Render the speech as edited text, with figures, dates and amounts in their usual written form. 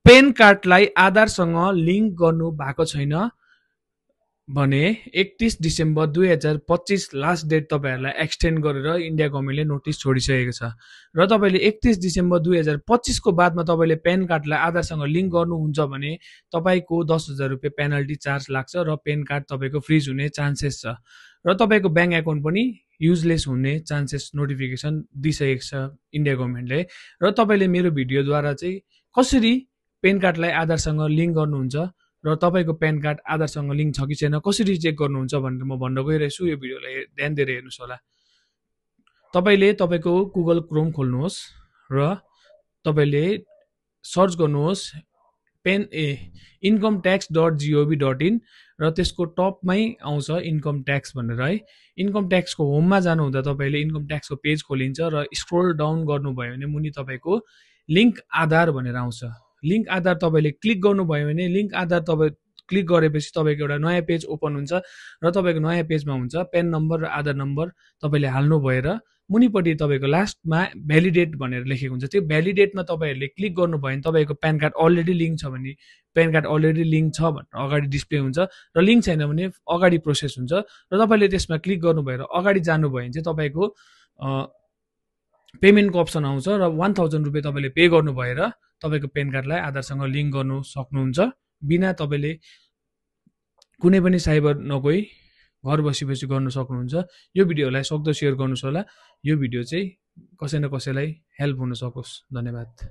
pain कार्डलाई आधारसँग link गर्नु भएको छैन भने 31 डिसेम्बर 2025 लास्ट डेट तपाईहरुलाई एक्सटेन्ड गरेर इन्डिया गभर्नमेन्टले नोटिस छोडिसकेको छ र तपाईले 31 डिसेम्बर 2025 को बादमा तपाईले पेन कार्डलाई आधारसँग लिङ्क गर्नुहुन्छ भने तपाईको 10,000 रुपैयाँ पेनल्टी चार्ज लाग्छ र पेन कार्ड तपाईको फ्रिज हुने चान्सेस छ र तपाईको बैंक अकाउन्ट पनि युजलेस हुने चान्सेस नोटिफिकेसन दिइसकेको छ इन्डिया गभर्नमेन्टले र तपाईले मेरो भिडियोद्वारा चाहिँ कसरी पेन कार्डलाई आधारसँग लिङ्क गर्नुहुन्छ र तपाईको पेन कार्ड आधारसँग लिङ्क छ कि छैन कसरी चेक गर्नुहुन्छ भनेर म भन्न गइरहेछु यो भिडियोलाई ध्यान दिएर हेर्नुस् होला तपाईले तपाईको गुगल क्रोम खोल्नुहोस् र तपाईले सर्च गर्नुहोस् incometax.gov.in र त्यसको टपमै आउँछ इन्कम ट्याक्स भनेर है इन्कम ट्याक्सको होममा जानुहुँदा तपाईले इन्कम ट्याक्सको पेज खोलिन्छ र स्क्रोल डाउन गर्नुभयो भने मुनि तपाईको लिङ्क आधार भनेर आउँछ लिङ्क आधार तपाईले क्लिक गर्नुभयो भने लिङ्क आधार तपाई क्लिक गरेपछि तपाईको एउटा नयाँ पेज ओपन हुन्छ र तपाईको नयाँ पेजमा हुन्छ पेन नम्बर र आधार नम्बर तपाईले हाल्नु भएर मुनिपट्टि तपाईको लास्टमा भ्यालिडेट भनेर लेखेको हुन्छ त्यो भ्यालिडेटमा तपाईहरुले क्लिक गर्नुभयो भने तपाईको पेन कार्ड अलरेडी लिङ्क छ भने पेन कार्ड अलरेडी लिङ्क छ भनेर अगाडि डिस्प्ले हुन्छ र लिङ्क छैन भने अगाडि प्रोसेस हुन्छ र तपाईले त्यसमा क्लिक गर्नु भएर अगाडि जानु भयो भने चाहिँ तपाईको पेमेन्टको अप्सन आउँछ र 1000 रुपैयाँ तपाईले पे गर्नु भएर तपाईको पेन कार्डलाई आधारसँग लिङ्क गर्नु सक्नुहुन्छ बिना तपाईले कुनै पनि साइबर नगई घर बसी गर्न सक्नुहुन्छ यो भिडियोलाई सक्दो शेयर गर्नुस् होला यो भिडियो चाहिँ कसै न कसैलाई हेल्प हुन सकोस् धन्यवाद